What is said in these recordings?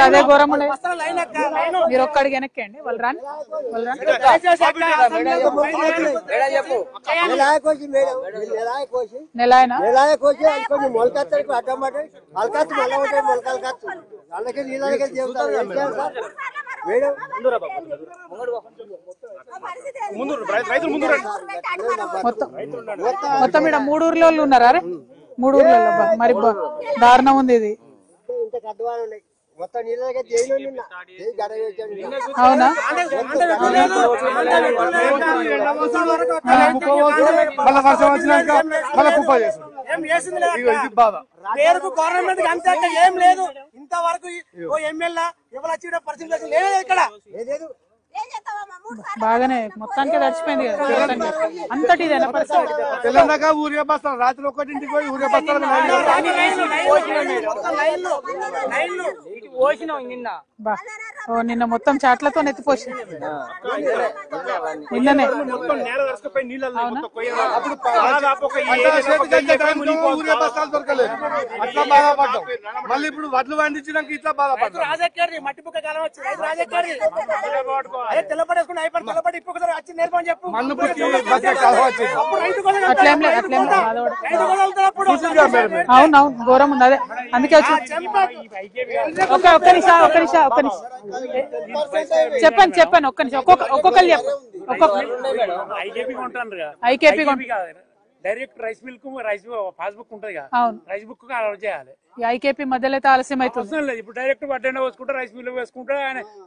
అదే ఘోరం మీరు ఒక్కడికి వెనక్కండి వాళ్ళు రాని నెలాయన మొత్తం ఇక్కడ 3 ఊర్ల వాళ్ళు ఉన్నారా? అరే 3 ఊర్లలో మరి దారుణం ఉంది ఇది. అవునా? పేరుకు గవర్నమెంట్ అంతే ఏం లేదు. ఇంతవరకు ఎమ్మెల్యే ఎవరు వచ్చి పరిస్థితి లేదు ఇక్కడ. బాగానే మొత్తానికి తడిచిపోయింది కదా అంతటి తెలంగాణ ఊరిగా బస్తాలు రాత్రి 1ంటికి పోయి ఊరిగా బస్తాలు నిన్న మొత్తం చాట్లతో ఎత్తిపోసి నిన్ననే బస్తాలు దొరకలేదు. అట్లా బాధపడ్డాం. మళ్ళీ ఇప్పుడు వడ్లు పండించడానికి ఇట్లా బాధపడ్డాం. మట్టి బుక్క కాలం వచ్చి తెల్లపడేసుకుని అయిపోయి తెల్లపడి ఇప్పుడు వచ్చి నేర్పని చెప్పు. అవునవును ఘోరం ఉంది. అదే అందుకే వచ్చి ఒక్క నిమిషం చెప్పాను ఒక్క నిమిషం ఒక్కొక్కరు IKP direct rice milk rice passbook ఉంటది కదా, రైస్ బుక్ అలౌట్ చేయాలి. ఐకేపీ మధ్యలో అయితే ఆలస్యం అవుతుంది. ఇప్పుడు డైరెక్ట్ వడ్డెండ వేసుకుంటే రైస్ మిల్ వేసుకుంటే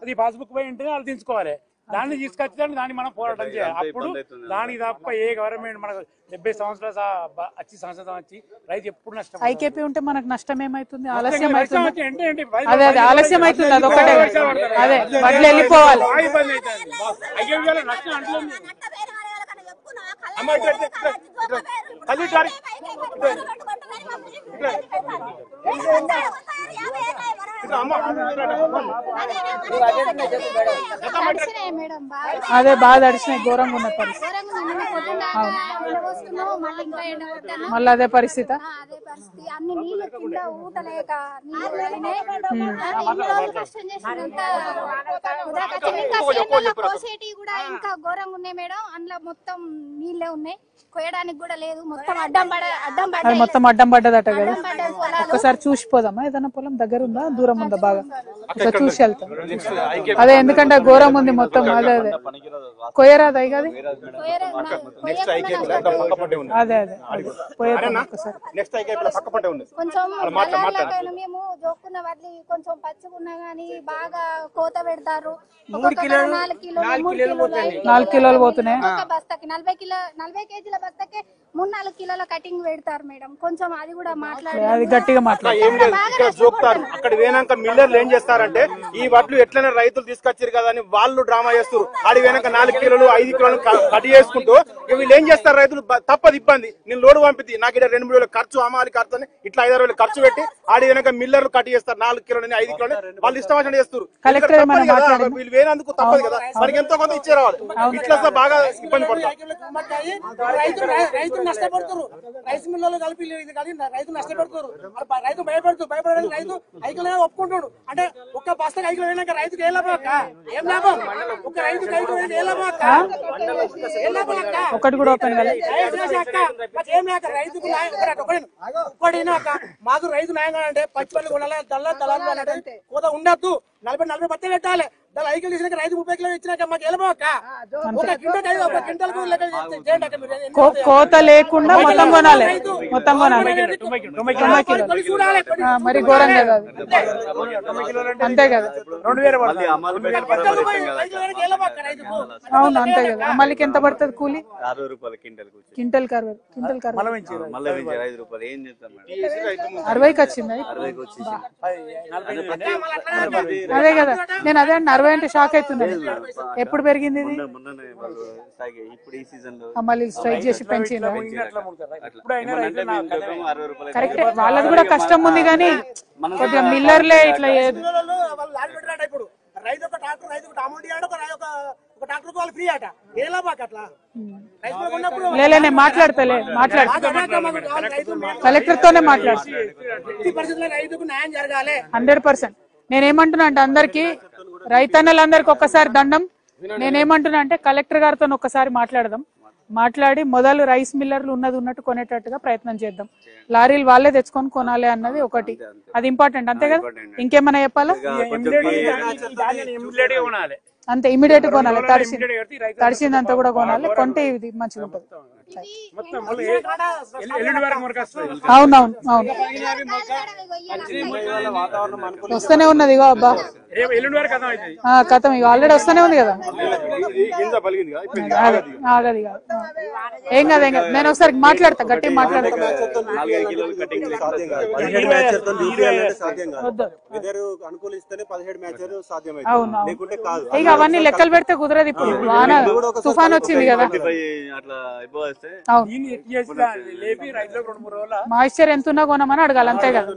అది పాస్బుక్ పోయి ఉంటే వాళ్ళు తీసుకోవాలి. దాన్ని తీసుకొచ్చి దాన్ని మనం పోరాటం చేయాలి. అప్పుడు దానికి తప్ప ఏ గవర్నమెంట్ మనకు 70 సంవత్సరాలు వచ్చి సంవత్సరం వచ్చి రైతు ఎప్పుడు నష్టం. ఐకేపీ ఉంటే మనకు నష్టం ఏమైతుంది? ఆలస్యం అవుతుంది. అదే అదే ఆలస్యం అవుతుంది. అదొకటే. అదే వడ్లు వెళ్ళిపోవాలి. నష్టం అంటే అదే బాగా తడిచినాయి. ఘోరంగా ఉన్న పరిస్థితి. మళ్ళీ అదే పరిస్థితి. అన్ని నీళ్ళు కింద ఊటలేక కోసేటి కూడా ఇంకా ఘోరంగా ఉన్నాయి మేడం. అందులో మొత్తం నీళ్ళే ఉన్నాయి. కోయడానికి కూడా లేదు. మొత్తం మొత్తం అడ్డం పడ్డదట కదా. ఒక్కసారి చూసిపోదామా? ఏదైనా పొలం దగ్గర ఉందా దూరం ఉందా? బాగా ఒకసారి చూసి వెళ్తాం. అదే ఎందుకంటే ఘోరం ఉంది మొత్తం. అదే అదే కొయ్యరాదు అయి కదా. అదే అదే మేము జోక్కున్న వడ్లు కొంచెం పచ్చిగున్నా గానీ బాగా కోత పెడతారు. 4 కిలోలు పోతున్నాయి. బస్తాకి 40 కేజీల బస్తాకి 3-4 కిలోల కటింగ్ పెడతారు మేడం. కొంచెం అది కూడా అది గట్టిగా జోక్తారు. అక్కడ వేనాక మిల్లర్లు ఏం చేస్తారంటే ఈ వడ్లు ఎట్లనే రైతులు తీసుకొచ్చారు కదా అని వాళ్ళు డ్రామా చేస్తారు. ఆడి వెనక 4 కిలోలు 5 కిలోలు కట్ చేసుకుంటూ వీళ్ళు ఏం చేస్తారు, రైతులు తప్పదు ఇబ్బంది. నేను లోడు పంపితే నాకు ఇక్కడ 2-3 వేల ఖర్చు, అమ్మాలి ఖర్చు అని ఇట్లా 5-6 వేలు ఖర్చు పెట్టి ఆడి వెనక మిల్లర్లు కట్ చేస్తారు. 4 కిలోలని 5 కిలోని వాళ్ళు ఇష్టం వచ్చినట్టు చేస్తారు. వీళ్ళు వేనందుకు తప్పదు కదా, మనకి ఎంతో కొంత ఇచ్చే రావాలి. ఇట్లా బాగా ఇబ్బంది పడతారు. రైతు నష్టపడుతున్నారు. రైస్ మిల్లు కలిపి రైతు నష్టపెడుతున్నారు. రైతు భయపడడానికి రైతు ఐకిలో ఒప్పుకుంటాడు. అంటే ఒక్క బస్తాకి ఐకిలో అయినాక రైతుకి ఏ లాభం అక్క? ఏం లాభం? ఒక రైతుకి ఐకిలో ఏ లాభం అక్క? ఏ లాభం అక్క? ఒకటి కూడా ఓపెన్ అక్క ఏం లేక రైతుకు ఒక్కడైనా అక్క మాకు రైతు న్యాయంగా అంటే పచ్చిపల్లి కొనాలి, దళాలు అంటే కోత ఉండద్దు. 40 బత్తాలు పెట్టాలి. దాని 5 కిలోలు ఇచ్చినాక రైతు 30 కిలోలు ఇచ్చినాక మాకు వెళ్ళబో అక్క. ఒక క్వింటల్ కోత లేకుండా మొత్తం కొనాలి. మొత్తం కొనాలి. మరి ఘోరంగా కాదు. అంతే కదా. అవును అంతే కదా. మళ్ళీ ఎంత పడుతుంది కూలి? 60 రూపాయలు క్వింటల్ 60కి వచ్చింది. అదే కదా. నేను అదే 60 అంటే షాక్ అవుతున్నాను. ఎప్పుడు పెరిగింది ఇది? మళ్ళీ స్ట్రైక్ చేసి పెంచింది. కరెక్ట్. వాళ్ళది కూడా కష్టం ఉంది కానీ కొద్దిగా మిల్లర్లే ఇట్లా రైతు ఒక ట్రాక్టర్ రైతుకు అమౌంట్ ఇవ్వడు, ఒక ఒక డాక్టర్ వాళ్ళు ఫ్రీ అట ఎలా మాకు అట్లా రైస్ మిల్ ఉన్నప్పుడు లేలే నేను మాట్లాడతలే కలెక్టర్ తోనే మాట్లాడు. పరిస్థితుల్లో రైతుకు న్యాయం జరగాలి 100%. నేనేమంటున్నా అంటే అందరికి రైతన్నలందరికి ఒక్కసారి దండం. నేనేమంటున్నా అంటే కలెక్టర్ గారితో ఒక్కసారి మాట్లాడదాం. మాట్లాడి మొదలు రైస్ మిల్లర్లు ఉన్నది ఉన్నట్టు కొనేటట్టుగా ప్రయత్నం చేద్దాం. లారీలు వాళ్ళే తెచ్చుకొని కొనాలి అన్నది ఒకటి, అది ఇంపార్టెంట్. అంతే కదా, ఇంకేమైనా చెప్పాలా? అంతే, ఇమీడియట్ కొనాలి. తడిసిందంతా కూడా కొనాలి, కొంటే ఇది మంచిగా ఉంటుంది. అవునవును అవును వస్తూనే ఉన్నది. ఇగో అబ్బా కథం ఇక ఆల్రెడీ వస్తూనే ఉంది కదా. ఆగది కాదు, ఏం కాదు ఏం కాదు. నేను ఒకసారి మాట్లాడతా, గట్టిగా మాట్లాడతా. అవును ఇక అవన్నీ లెక్కలు పెడితే కుదరదు. ఇప్పుడు వాన తుఫాన్ వచ్చింది కదా. మాయిశ్చర్ ఎంతున్నా కొనమని అడగాలి, అంతే కదా.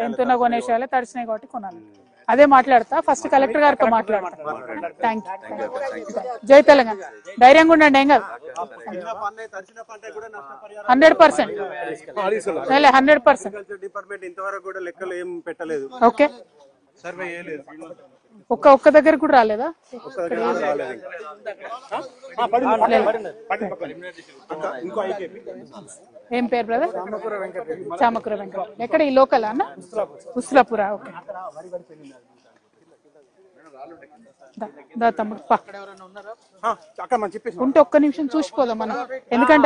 ఎంతున్నా కొనేసేయాలి, తడిసినాయి కాబట్టి కొనాలి. అదే మాట్లాడతా. ఫస్ట్ కలెక్టర్ గారితో మాట్లాడతా. Thank you. జై తెలంగాణ. ధైర్యంగా ఉండండి, ఏం కాదు. 100%. 100%. ఓకే, ఒక్క దగ్గర కూడా రాలేదా? ఏం పేరు బ్రదర్? చామకూర వెంకట. ఎక్కడ ఈ లోకల్ అన్న? ఉస్లాపురా. ఓకే తమ్ముడు ఉంటే ఒక్క నిమిషం చూసిపోదాం మనం, ఎందుకంటే